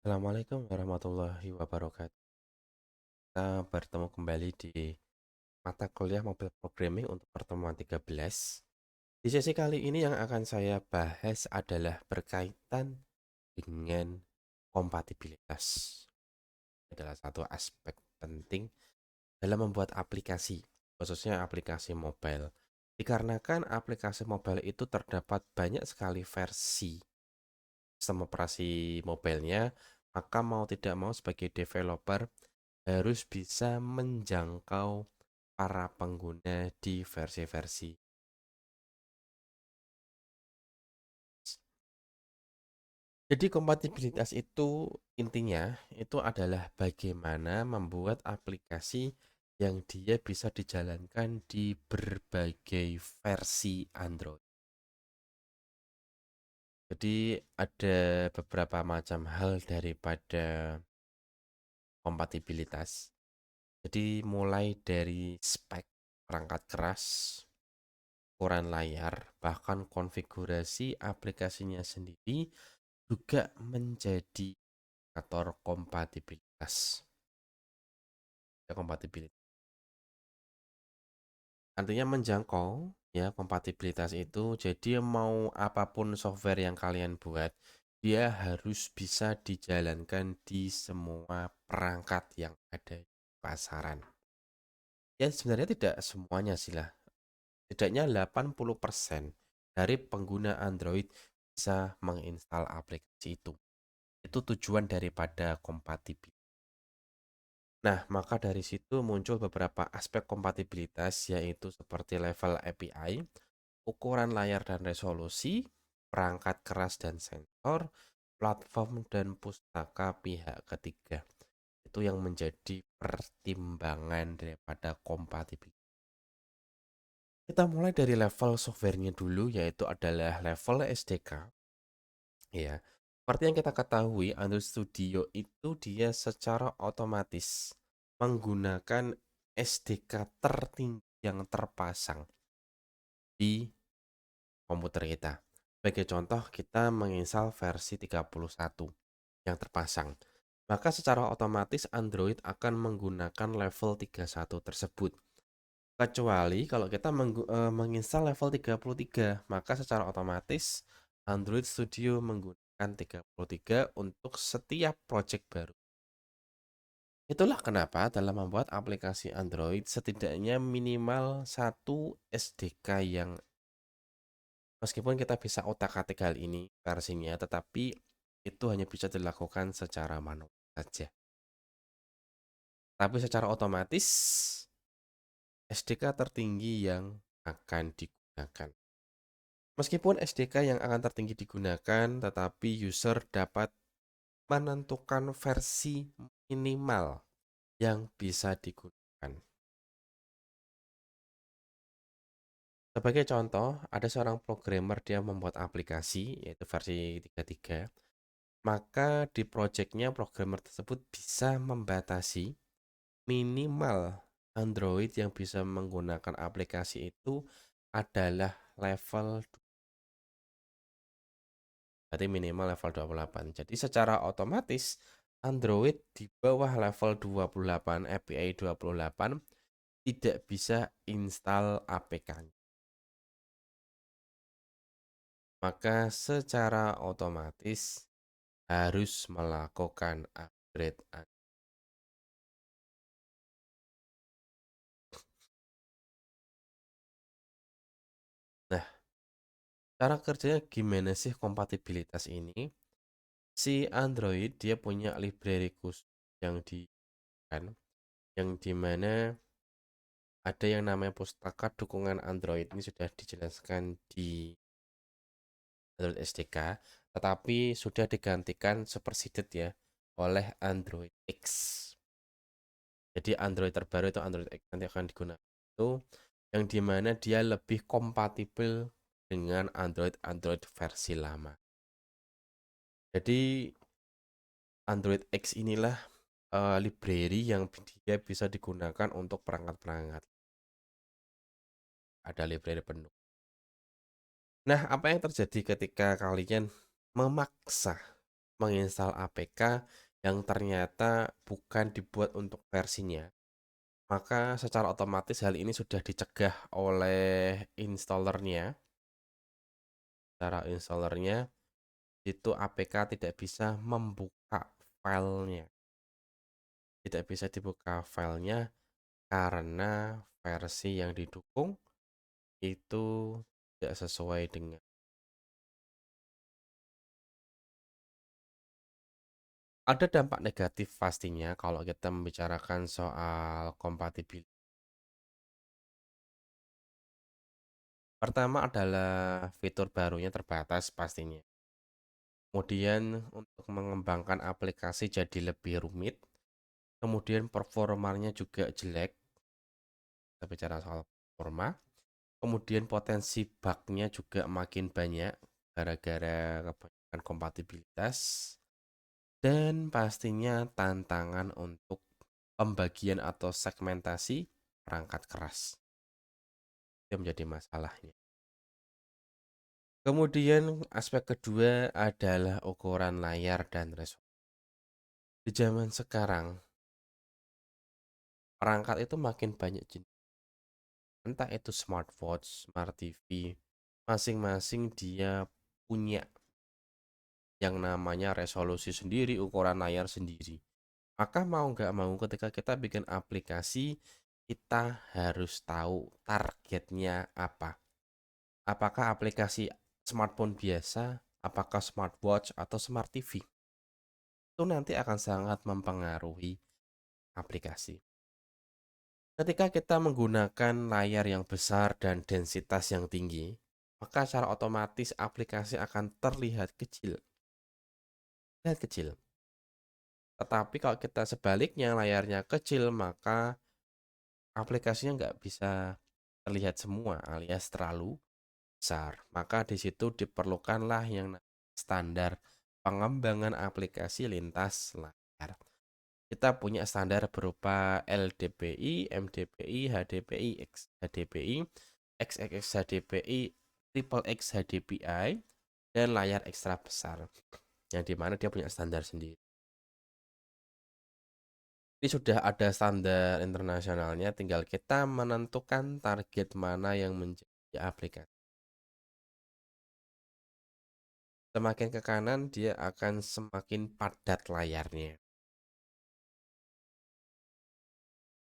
Assalamualaikum warahmatullahi wabarakatuh. Kita bertemu kembali di mata kuliah Mobile Programming untuk pertemuan 13. Di sesi kali ini yang akan saya bahas adalah berkaitan dengan kompatibilitas. Adalah satu aspek penting dalam membuat aplikasi, khususnya aplikasi mobile. Dikarenakan aplikasi mobile itu terdapat banyak sekali versi sistem operasi mobilenya, maka mau tidak mau sebagai developer harus bisa menjangkau para pengguna di versi-versi. Jadi kompatibilitas itu intinya itu adalah bagaimana membuat aplikasi yang dia bisa dijalankan di berbagai versi Android. Jadi ada beberapa macam hal daripada kompatibilitas. Jadi mulai dari spek perangkat keras, ukuran layar, bahkan konfigurasi aplikasinya sendiri juga menjadi faktor kompatibilitas. Ya, kompatibilitas. Artinya menjangkau ya kompatibilitas itu. Jadi mau apapun software yang kalian buat, dia harus bisa dijalankan di semua perangkat yang ada di pasaran. Ya sebenarnya tidak semuanya sih lah. Setidaknya 80% dari pengguna Android bisa menginstal aplikasi itu. Itu tujuan daripada kompatibilitas. Nah, maka dari situ muncul beberapa aspek kompatibilitas yaitu seperti level API, ukuran layar dan resolusi, perangkat keras dan sensor, platform dan pustaka pihak ketiga. Itu yang menjadi pertimbangan daripada kompatibilitas. Kita mulai dari level softwarenya dulu, yaitu adalah level SDK. Ya, seperti yang kita ketahui, Android Studio itu dia secara otomatis menggunakan SDK tertinggi yang terpasang di komputer kita. Sebagai contoh, kita menginstal versi 31 yang terpasang. Maka secara otomatis Android akan menggunakan level 31 tersebut. Kecuali kalau kita menginstal level 33, maka secara otomatis Android Studio menggunakan 33 untuk setiap project baru. Itulah kenapa dalam membuat aplikasi Android setidaknya minimal satu SDK yang meskipun kita bisa otak-atik hal ini versinya, tetapi itu hanya bisa dilakukan secara manual saja. Tapi secara otomatis SDK tertinggi yang akan digunakan. Meskipun SDK yang akan tertinggi digunakan, tetapi user dapat menentukan versi minimal yang bisa digunakan. Sebagai contoh, ada seorang programmer dia membuat aplikasi, yaitu versi 33, maka di projectnya programmer tersebut bisa membatasi minimal Android yang bisa menggunakan aplikasi itu adalah level, berarti minimal level 28. Jadi secara otomatis Android di bawah level 28 API 28 tidak bisa install APK-nya. Maka secara otomatis harus melakukan upgrade. Nah, cara kerjanya gimana sih kompatibilitas ini? Si Android dia punya library khusus yang di kan, yang dimana ada yang namanya pustaka dukungan Android. Ini sudah dijelaskan di Android SDK, tetapi sudah digantikan superseded ya oleh Android X. Jadi Android terbaru itu Android X nanti akan digunakan itu yang dimana dia lebih kompatibel dengan Android versi lama. Jadi Android X inilah library yang dia bisa digunakan untuk perangkat-perangkat. Ada library penuh. Nah, apa yang terjadi ketika kalian memaksa menginstal APK yang ternyata bukan dibuat untuk versinya, maka secara otomatis hal ini sudah dicegah oleh installernya. Cara installernya itu APK tidak bisa membuka filenya, tidak bisa dibuka filenya karena versi yang didukung itu tidak sesuai dengan. Ada dampak negatif pastinya kalau kita membicarakan soal kompatibilitas. Pertama adalah fitur barunya terbatas pastinya. Kemudian untuk mengembangkan aplikasi jadi lebih rumit. Kemudian performanya juga jelek. Kita bicara soal performa. Kemudian potensi bugnya juga makin banyak gara-gara kebanyakan kompatibilitas. Dan pastinya tantangan untuk pembagian atau segmentasi perangkat keras. Itu menjadi masalahnya. Kemudian aspek kedua adalah ukuran layar dan resolusi. Di zaman sekarang, perangkat itu makin banyak jenis. Entah itu smartwatch, smart TV, masing-masing dia punya yang namanya resolusi sendiri, ukuran layar sendiri. Maka mau nggak mau ketika kita bikin aplikasi, kita harus tahu targetnya apa. Apakah aplikasi smartphone biasa, apakah smartwatch atau smart TV? Itu nanti akan sangat mempengaruhi aplikasi. Ketika kita menggunakan layar yang besar dan densitas yang tinggi, maka secara otomatis aplikasi akan terlihat kecil. Lihat kecil. Tetapi kalau kita sebaliknya layarnya kecil, maka aplikasinya nggak bisa terlihat semua alias terlalu besar. Maka di situ diperlukanlah yang standar pengembangan aplikasi lintas layar. Kita punya standar berupa LDPI, MDPI, HDPI, XHDPI, XXX HDPI, Triple X HDPI, dan layar ekstra besar. Yang dimana dia punya standar sendiri. Ini sudah ada standar internasionalnya, tinggal kita menentukan target mana yang menjadi aplikasi. Semakin ke kanan, dia akan semakin padat layarnya.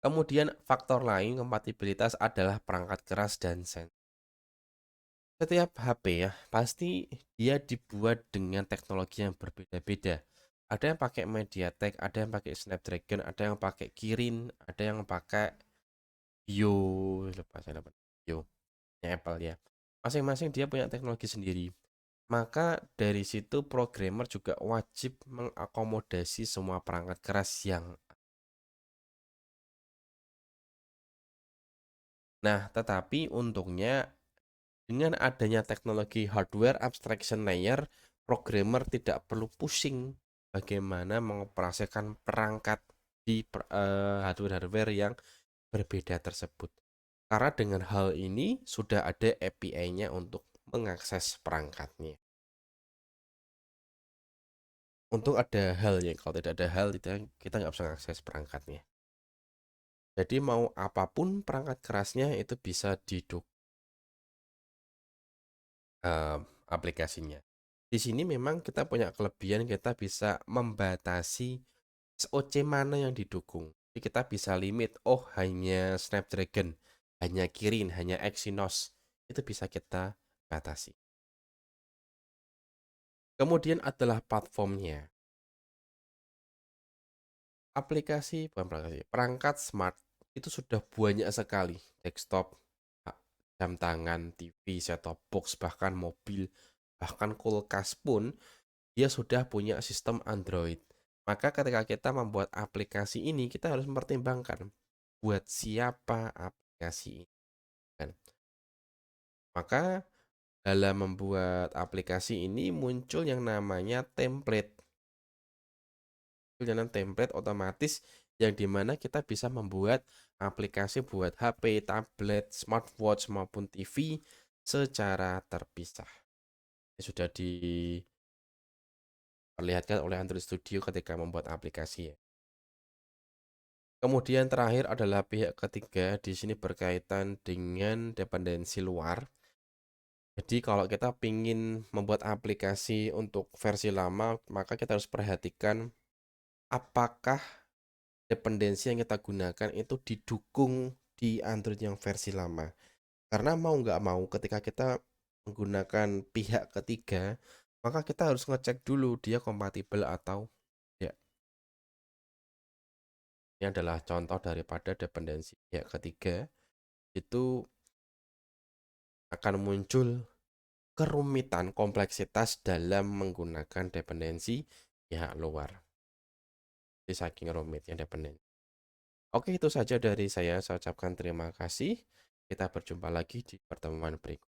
Kemudian faktor lain kompatibilitas adalah perangkat keras dan sensor. Setiap HP ya, pasti dia dibuat dengan teknologi yang berbeda-beda. Ada yang pakai MediaTek, ada yang pakai Snapdragon, ada yang pakai Kirin, ada yang pakai Bio, lupa saya lupa. Bio, Apple ya. Masing-masing dia punya teknologi sendiri. Maka dari situ programmer juga wajib mengakomodasi semua perangkat keras yang. Nah, tetapi untungnya dengan adanya teknologi hardware abstraction layer, programmer tidak perlu pusing bagaimana mengoperasikan perangkat di hardware-hardware yang berbeda tersebut. Karena dengan hal ini sudah ada API-nya untuk mengakses perangkatnya. Untuk ada halnya, kalau tidak ada hal kita nggak bisa mengakses perangkatnya. Jadi mau apapun perangkat kerasnya itu bisa didukung aplikasinya. Di sini memang kita punya kelebihan, kita bisa membatasi SoC mana yang didukung. Jadi kita bisa limit, oh hanya Snapdragon, hanya Kirin, hanya Exynos. Itu bisa kita batasi. Kemudian adalah platformnya. Perangkat smart itu sudah banyak sekali. Desktop, jam tangan, TV, set-top box, bahkan mobil, bahkan kulkas pun dia sudah punya sistem Android. Maka ketika kita membuat aplikasi ini, kita harus mempertimbangkan buat siapa aplikasi ini. Kan? Maka dalam membuat aplikasi ini muncul yang namanya template. Dengan template otomatis yang dimana kita bisa membuat aplikasi buat HP, tablet, smartwatch maupun TV secara terpisah. Ini sudah diperlihatkan oleh Android Studio ketika membuat aplikasi ya. Kemudian terakhir adalah pihak ketiga, di sini berkaitan dengan dependensi luar. Jadi kalau kita ingin membuat aplikasi untuk versi lama, maka kita harus perhatikan apakah dependensi yang kita gunakan itu didukung di Android yang versi lama. Karena mau nggak mau ketika kita menggunakan pihak ketiga, maka kita harus ngecek dulu dia kompatibel atau ya. Ini adalah contoh daripada dependensi pihak ketiga. Itu akan muncul kerumitan, kompleksitas dalam menggunakan dependensi pihak luar. Jadi saking rumitnya dependensi. Oke, itu saja dari saya. Saya ucapkan terima kasih. Kita berjumpa lagi di pertemuan berikutnya.